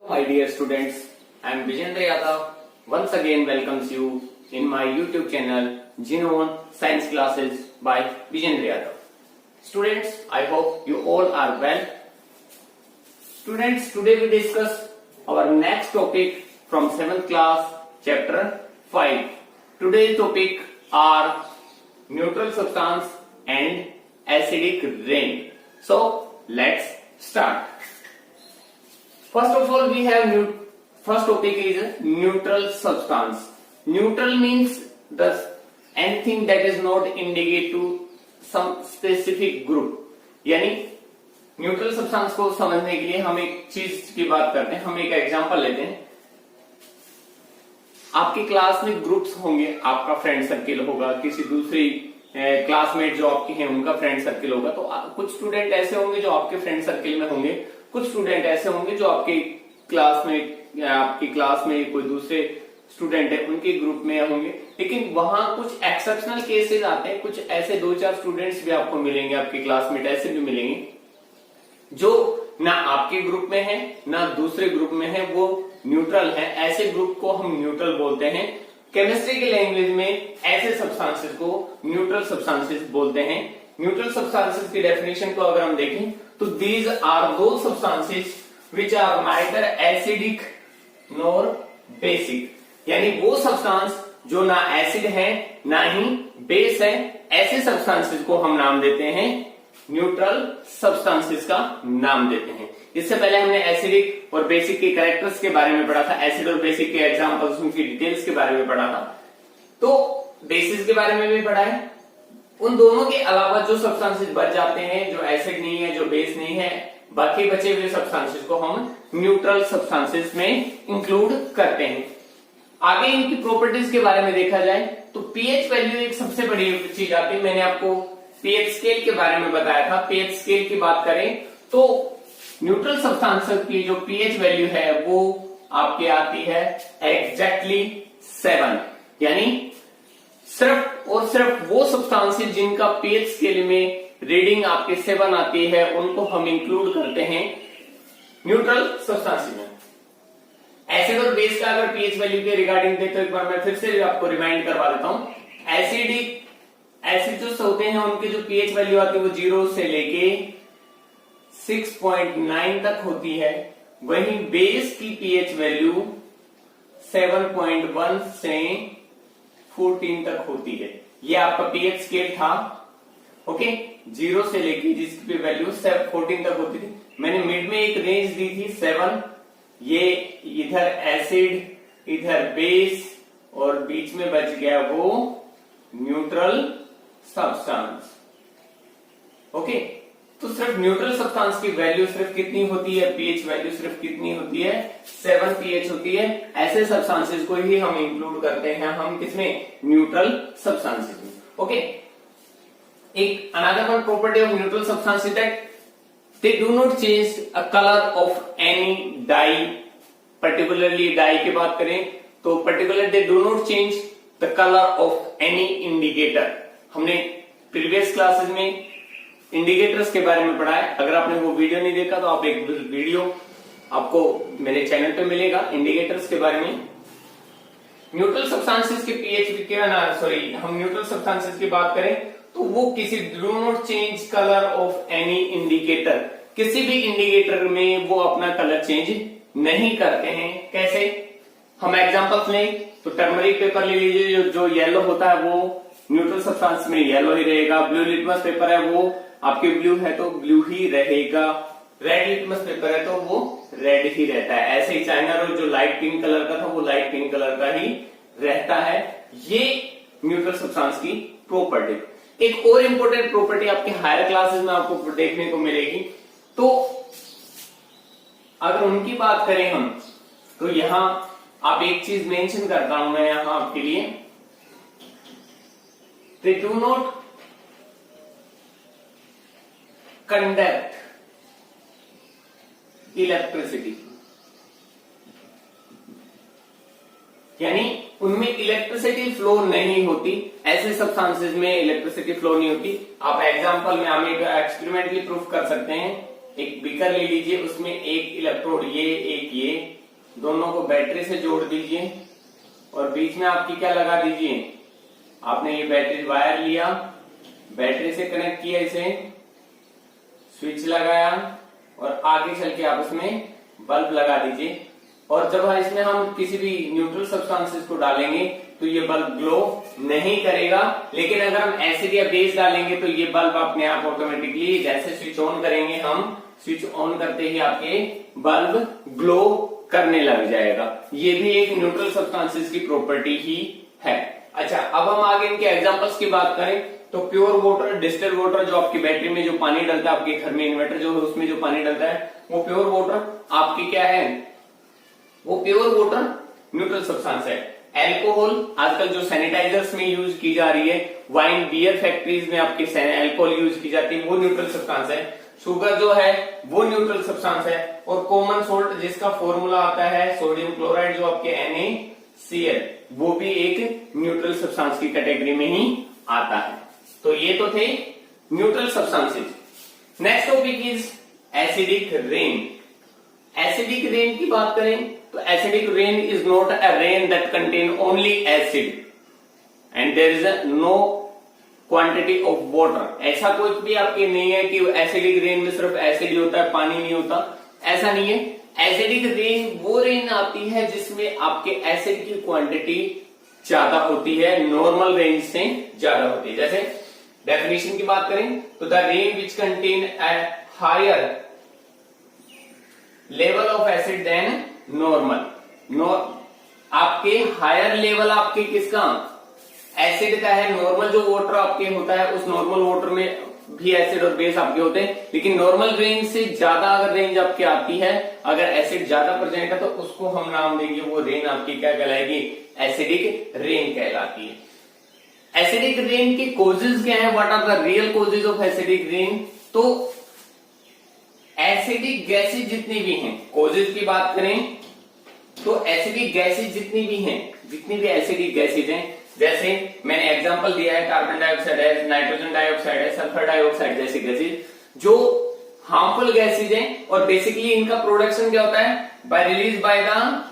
My dear students, I am Vijendra Yadav. Once again welcomes you in my YouTube channel Genome Science Classes by Vijendra Yadav. Students, I hope you all are well. Students, today we discuss our next topic from 7th class, chapter 5. Today's topic are neutral substance and acidic rain. So, let's start. First of all, we have first topic is neutral substance. Neutral means anything that is not indicate to some specific group. यानी neutral substance को समझने के लिए हम एक चीज की बात करते हैं. हम एक एग्जांपल लेते हैं. आपकी क्लास में ग्रुप्स होंगे, आपका फ्रेंड सर्किल होगा, किसी दूसरी क्लासमेट जो आपके हैं उनका फ्रेंड सर्किल होगा. तो कुछ स्टूडेंट ऐसे होंगे जो आपके फ्रेंड सर्किल में होंगे, कुछ स्टूडेंट ऐसे होंगे जो आपकी क्लास में कोई दूसरे स्टूडेंट है उनके ग्रुप में होंगे. लेकिन वहां कुछ एक्सेप्शनल केसेस आते हैं. कुछ ऐसे 2-4 स्टूडेंट्स भी आपको मिलेंगे, आपके क्लासमेट ऐसे भी मिलेंगे जो ना आपके ग्रुप में है ना दूसरे ग्रुप में है, वो न्यूट्रल है. ऐसे ग्रुप को हम न्यूट्रल बोलते हैं. केमिस्ट्री की लैंग्वेज में ऐसे सब्सटेंसेस को न्यूट्रल सब्सटेंसेस बोलते हैं. न्यूट्रल सब्सटेंसेस की डेफिनेशन को अगर हम देखें तो दीज आर दो substances which are neither acidic nor basic. यानी वो सब्सटेंस जो ना एसिड है ना ही बेस है, ऐसे सब्सटेंसेस को हम नाम देते हैं न्यूट्रल सब्सटेंसेस का नाम देते हैं. इससे पहले हमने एसिडिक और बेसिक के कैरेक्टर्स के बारे में पढ़ा था. एसिड और बेसिक के एग्जांपल्स, उनकी डिटेल्स के बारे में पढ़ा था. तो बेसिस के बारे में भी पढ़ा है. उन दोनों के अलावा जो सब्सटेंसेस बच जाते हैं, जो एसिड नहीं है, जो बेस नहीं है, बाकी बचे हुए सब्सटेंसेस को हम न्यूट्रल सब्सटेंसेस में इंक्लूड करते हैं. आगे इनकी प्रॉपर्टीज के बारे में देखा जाए तो पीएच वैल्यू एक सबसे बड़ी चीज आती है. मैंने आपको पीएच स्केल के बारे में बताया था. पीएच स्केल की बात करें तो न्यूट्रल सब्सटेंसेस की जो पीएच वैल्यू है वो आपकी आती है एग्जैक्टली 7. यानी सिर्फ और सिर्फ वो सब्सटेंसेस जिनका पीएच स्केल में रीडिंग आपके 7 आती है उनको हम इंक्लूड करते हैं न्यूट्रल सब्सटेंसेस में. एसिड और बेस का अगर पीएच वैल्यू के रिगार्डिंग दें तो एक बार मैं फिर से आपको रिमाइंड करवा देता हूं. एसिड जो होते हैं उनकी जो पीएच वैल्यू आती है वो 0 से लेके 6.9 तक होती है. वहीं बेस की पीएच वैल्यू 7.1 से 14 तक होती है. ये आपका पीएच स्केल था. ओके, 0 से लेके जिसकी वैल्यू 14 तक होती थी. मैंने मिड में एक रेंज दी थी 7. ये इधर एसिड इधर बेस और बीच में बच गया वो न्यूट्रल सब्सटेंस. ओके, तो सिर्फ न्यूट्रल सब्सटेंस की वैल्यू सिर्फ कितनी होती है, पीएच वैल्यू सिर्फ कितनी होती है, 7 पीएच होती है. ऐसे सब्सटेंसेस को ही हम इंक्लूड करते हैं हम किसमें, न्यूट्रल सब्सटेंसेस में. ओके, एक another one property of neutral substance is that they do not change a color of any dye. particularly dye की बात करें तो particularly they do not change the color of any indicator. हमने previous classes में indicators के बारे में पढ़ा है. अगर आपने वो वीडियो नहीं देखा तो आप एक वीडियो आपको मेरे चैनल पे मिलेगा इंडिकेटर्स के बारे में. न्यूट्रल सब्सटेंसेस के पीएच हम न्यूट्रल सब्सटेंसेस की बात करें तो वो किसी do not change colour of any indicator. किसी भी इंडिकेटर में वो अपना कलर चेंज नहीं करते हैं. कैसे, हम एग्जांपल्स लें तो टर्मरिक पेपर ले लीजिए. जो येलो होता है वो न्यूट्रल सब्सटेंस में येलो ही रहेगा. ब्लू लिटमस पेपर है वो आपके ब्लू है तो ब्लू ही रहेगा. रेड लिटमस पेपर है तो वो रेड ही रहता है. ऐसे ही चाइना रोज जो लाइट पिंक कलर का था वो लाइट पिंक कलर का ही रहता है. ये न्यूट्रल सब्सटेंस की प्रॉपर्टी. एक और इंपॉर्टेंट प्रॉपर्टी आपके हायर क्लासेस में आपको देखने को मिलेगी. तो अगर उनकी बात करें हम तो यहां आप एक चीज मेंशन करता हूं मैं यहां आपके लिए. They do not conduct electricity. यानी उनमें इलेक्ट्रिसिटी फ्लो नहीं होती. ऐसे सब्सटेंसेस में इलेक्ट्रिसिटी फ्लो नहीं होती. आप एग्जांपल में हम एक एक्सपेरिमेंटली प्रूफ कर सकते हैं. एक बीकर ले लीजिए, उसमें एक इलेक्ट्रोड ये एक ये, दोनों को बैटरी से जोड़ दीजिए और बीच में आपकी क्या लगा दीजिए, आपने ये बैटरी वायर लिया, बैटरी से कनेक्ट किया, इसे स्विच लगाया और आगे चल के आप उसमें बल्ब लगा दीजिए। और जब इसमें हम किसी भी न्यूट्रल सब्सटेंसेस को डालेंगे तो ये बल्ब ग्लो नहीं करेगा, लेकिन अगर हम एसिड या बेस डालेंगे तो ये बल्ब अपने आप ऑटोमेटिकली, जैसे स्विच ऑन करेंगे हम, स्विच ऑन करते ही आपके बल्ब ग्लो करने लग जाएगा। ये भी एक न्यूट्रल सब्सटेंसेस की प्रॉपर्टी ही है। अच्छा, अब हम आगे इनके एग्जांपल्स की बात करें तो प्योर वाटर, डिस्टिल्ड वाटर, जो आपकी बैटरी में जो पानी डलता है, आपके घर में इन्वर्टर जो है उसमें जो पानी डलता है, वो प्योर वाटर आपकी क्या है, वो प्योर वाटर न्यूट्रल सब्सटेंस है। एल्कोहल आजकल जो सैनिटाइजर्स में यूज की जा रही है, वाइन बियर फैक्ट्रीज में आपके एल्कोहल यूज की जाती है, वो न्यूट्रल सब्सटेंस है। शुगर जो है वो न्यूट्रल सब्सटेंस है। और कॉमन सोल्ट जिसका फॉर्मूला आता है सोडियम क्लोराइड, जो आपके NaCl, वो भी एक न्यूट्रल सब्सटेंस की कैटेगरी में ही आता है। तो ये तो थे neutral substances. Next topic is acidic rain. Acidic rain की बात करें तो acidic rain is not a rain that contain only acid and there is no quantity of water. ऐसा कुछ भी आपके नहीं है कि एसिडिक रेन में सिर्फ एसिड ही होता है, पानी नहीं होता, ऐसा नहीं है। एसिडिक रेन वो रेन आती है जिसमें आपके एसिड की क्वांटिटी ज्यादा होती है, नॉर्मल रेंज से ज्यादा होती है। जैसे डेफिनेशन की बात करें तो the rain which contain a higher level of acid than normal. आपके हायर लेवल आपके किसका, एसिड का है। नॉर्मल जो वाटर आपके होता है उस नॉर्मल वाटर में भी एसिड और बेस आपके होते हैं, लेकिन नॉर्मल रेंज से ज्यादा अगर रेंज आपकी आती है, अगर एसिड ज्यादा प्रेजेंट है तो उसको हम नाम देंगे, वो रेन आपकी क्या कहलाएगी, एसिडिक रेन कहलाती है। एसिडिक रेन के कॉजेज क्या है, what are the real causes of acidic rain. तो एसिडिक गैसेज जितनी भी हैं, कॉजेज की बात करें तो एसिडिक गैसेज जितनी भी हैं, जितनी भी एसिडिक गैसेज हैं, जैसे मैंने एग्जांपल दिया है कार्बन डाइऑक्साइड है, नाइट्रोजन डाइऑक्साइड है, सल्फर डाइऑक्साइड जैसी गैसेज जो हार्मफुल गैसेज हैं, और बेसिकली इनका प्रोडक्शन क्या होता है, by release by the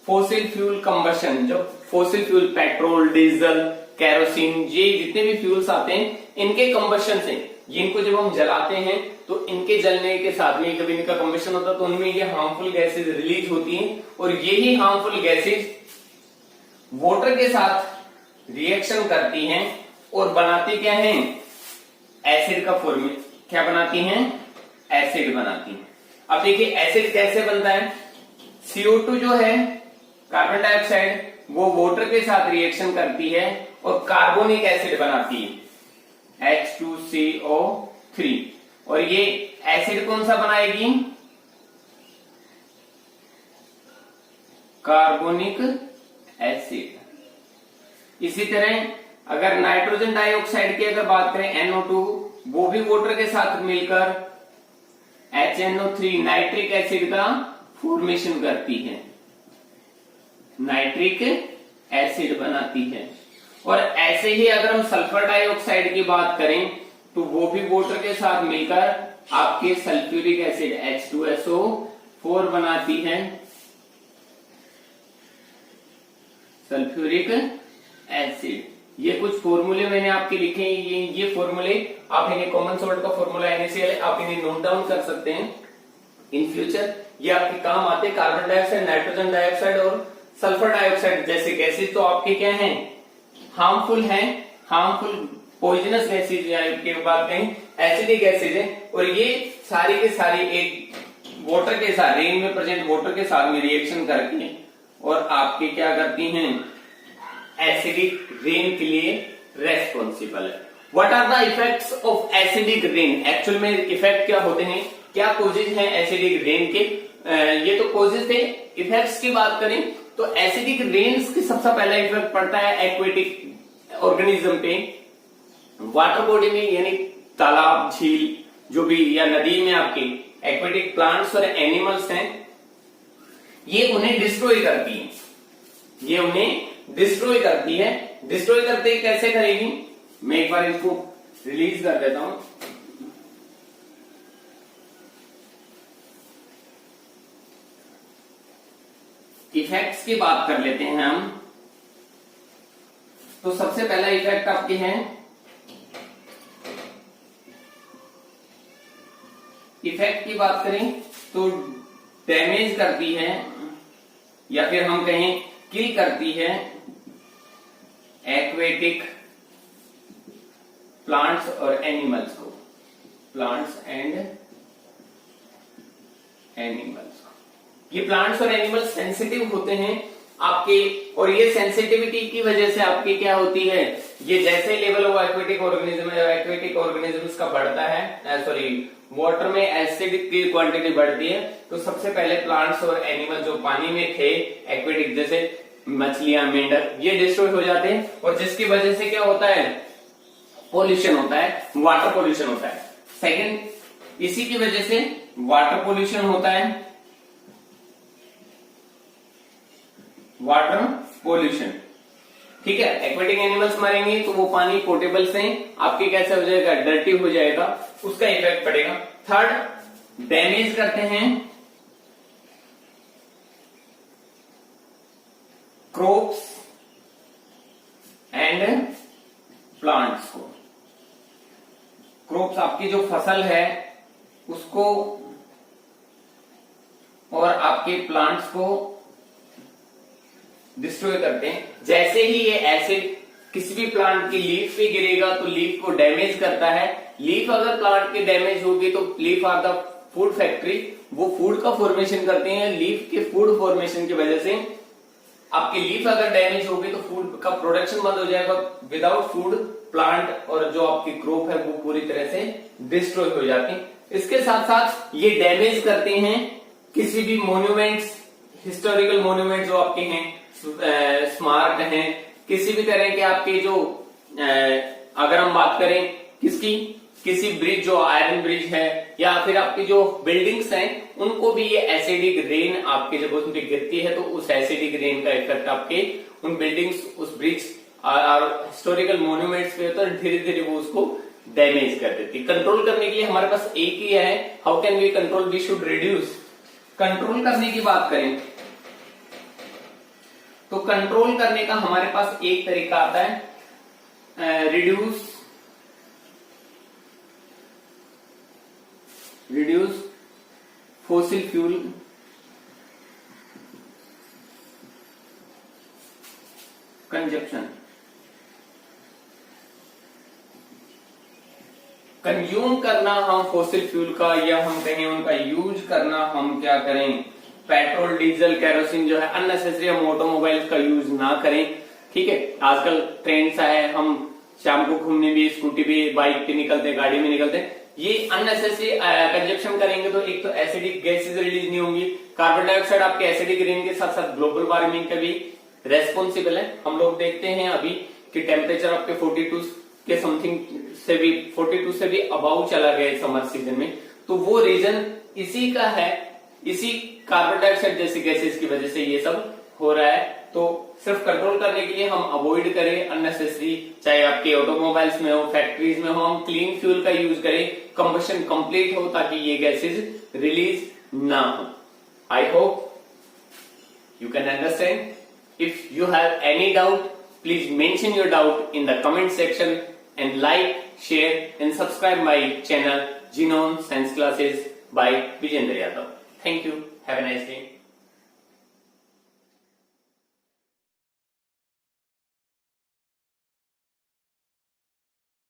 fossil fuel combustion. जो fossil fuel, petrol, diesel, kerosene, ये जितने भी फ्यूल्स आते हैं इनके कंबशन से, इनको जब हम जलाते हैं तो इनके जलने के साथ में जब इनका कंबशन होता है तो उनमें ये हार्मफुल गैसेज रिलीज होती हैं, और यही हार्मफुल गैसेज वाटर के साथ रिएक्शन करती हैं और बनाती क्या है, एसिड का फॉर्मेट। क्या बनाती हैं, एसिड बनाती हैं। अब देखिए एसिड कैसे बनता है। CO2 जो है, कार्बन डाइऑक्साइड, वो वाटर के साथ रिएक्शन करती है और कार्बोनिक एसिड बनाती है, H2CO3। और ये एसिड कौन सा बनाएगी, कार्बोनिक एसिड। इसी तरह अगर नाइट्रोजन डाइऑक्साइड की अगर बात करें, NO2, वो भी वाटर के साथ मिलकर HNO3 नाइट्रिक एसिड का फॉर्मेशन करती है, नाइट्रिक एसिड बनाती है। और ऐसे ही अगर हम सल्फर डाइऑक्साइड की बात करें तो वो भी वाटर के साथ मिलकर आपके सल्फ्यूरिक एसिड H2SO4 बनाती है, सल्फ्यूरिक एसिड। ये कुछ फॉर्मूले मैंने आपके लिखे हैं, ये फॉर्मूले आप इन्हें, कॉमन सॉल्ट का फॉर्मूला NaCl, आप इन्हें नोट डाउन कर सकते हैं इन फ्यूचर, ये आपके काम आते हैं। कार्बन डाइऑक्साइड, नाइट्रोजन डाइऑक्साइड और सल्फर डाइऑक्साइड जैसे गैसेज तो आपके क्या हैं, हार्मफुल हैं, हार्मफुल पॉइजनस गैसेज की बात करें, एसिडिक गैसेज है। और ये सारी के सारी एक वाटर के साथ, रेन में प्रेजेंट वाटर के साथ में रिएक्शन करके और आपके क्या करती हैं, एसिडिक रेन के लिए रेस्पॉन्सिबल है। What are the effects of acidic rain. Actual में इफेक्ट क्या होते हैं, क्या कॉजेज हैं एसिडिक रेन के। ये तो कॉजेज थे। इफेक्ट्स की बात करें तो एसिडिक रेन्स की सबसे पहला इफेक्ट पड़ता है एक्वेटिक ऑर्गेनिज्म पे, वाटर बॉडी में, यानी तालाब, झील जो भी या नदी में आपके एक्वेटिक प्लांट्स और एनिमल्स हैं, ये उन्हें डिस्ट्रॉय करती है, ये उन्हें डिस्ट्रॉय करती है। डिस्ट्रॉय करते कैसे करेगी, मैं एक बार इसको रिलीज कर देता हूं। इफेक्ट्स की बात कर लेते हैं हम। तो सबसे पहला इफेक्ट आपके हैं, इफेक्ट की बात करें तो डैमेज करती है या फिर हम कहें किल करती है एक्वेटिक प्लांट्स और एनिमल्स को, प्लांट्स एंड एनिमल्स को। ये प्लांट्स और एनिमल्स सेंसिटिव होते हैं आपके, और ये सेंसिटिविटी की वजह से आपकी क्या होती है, ये जैसे लेवल ऑफ एक्वेटिक ऑर्गेनिज्म है, एक्वेटिक ऑर्गेनिज्म का बढ़ता है, सॉरी वाटर में एसिड की क्वांटिटी बढ़ती है, तो सबसे पहले प्लांट्स और एनिमल जो पानी में थे एक्वेटिक, जैसे मछलियां, मेंढक, ये डिस्ट्रॉय हो जाते हैं, और जिसकी वजह से क्या होता है, पोल्यूशन होता है, वाटर पोल्यूशन होता है। सेकंड, इसी की वजह से वाटर पोल्यूशन होता है, वाटर पोल्यूशन, ठीक है। एक्वेटिक एनिमल्स मरेंगे तो वो पानी पोर्टेबल से आपके कैसे हो जाएगा, डर्टी हो जाएगा, उसका इफेक्ट पड़ेगा। थर्ड, डैमेज करते हैं क्रॉप्स एंड प्लांट्स को। क्रॉप्स आपकी जो फसल है उसको, और आपके प्लांट्स को डिस्ट्रॉय करते हैं। जैसे ही ये एसिड किसी भी प्लांट की लीफ पे गिरेगा तो लीफ को डैमेज करता है। लीफ अगर प्लांट की डैमेज होगी तो leaf are the food factory, वो फूड का फॉर्मेशन करते हैं। लीफ के फूड फॉर्मेशन की वजह से आपकी लीफ अगर डैमेज होगी तो फूड का प्रोडक्शन बंद हो जाएगा। विदाउट फूड प्लांट और जो आपकी क्रॉप है वो पूरी तरह से डिस्ट्रॉय हो जाती है। इसके साथ साथ ये डैमेज करते हैं किसी भी मोन्यूमेंट्स, हिस्टोरिकल मोन्यूमेंट जो आपके हैं, स्मारक हैं, किसी भी तरह के आपके जो अगर हम बात करें किसकी, किसी ब्रिज जो आयरन ब्रिज है, या फिर आपकी जो बिल्डिंग्स हैं, उनको भी ये एसिडिक रेन आपके जब उन पे गिरती है तो उस एसिडिक रेन का इफेक्ट आपके उन बिल्डिंग्स, उस ब्रिज और हिस्टोरिकल मोन्यूमेंट्स पे होता है, धीरे धीरे वो उसको डैमेज कर देती है। कंट्रोल करने के लिए हमारे पास एक ही है, how can we control, we should reduce. Control करने की बात करें तो कंट्रोल करने का हमारे पास एक तरीका आता है, reduce fossil fuel consumption. Consume करना हम फॉसिल फ्यूल का, या हम कहें उनका यूज करना, हम क्या करें, पेट्रोल, डीजल, केरोसिन जो है अननेसेसरी हम ऑटोमोबाइल्स का यूज ना करें, ठीक है। आजकल ट्रेंड सा है, हम शाम को घूमने भी स्कूटी भी, बाइक पे निकलते हैं, गाड़ी में निकलते हैं, ये अननेसेसरी कंजप्शन करेंगे तो एक तो एसिडिक गैसेज रिलीज नहीं होंगी। कार्बन डाइऑक्साइड आपके एसिडिक रेन के साथ साथ ग्लोबल वार्मिंग का भी रेस्पॉन्सिबल है। हम लोग देखते हैं अभी कि टेम्परेचर आपके 42 के समथिंग से भी, 42 से भी अबाउ चला गया समर सीजन में, तो वो रीजन इसी का है, इसी कार्बन डाइऑक्साइड जैसी गैसेज की वजह से ये सब हो रहा है। तो सिर्फ कंट्रोल करने के लिए हम अवॉइड करें अननेसेसरी, चाहे आपके ऑटोमोबाइल्स में हो, फैक्ट्रीज में हो, हम क्लीन फ्यूल का यूज करें, कंबशन कंप्लीट हो ताकि ये गैसेज रिलीज ना हो। I hope you can understand. If you have any doubt, please mention your doubt in the comment section and like, share and subscribe my channel Genome Science Classes by Vijendra Yadav. Thank you. Have a nice day.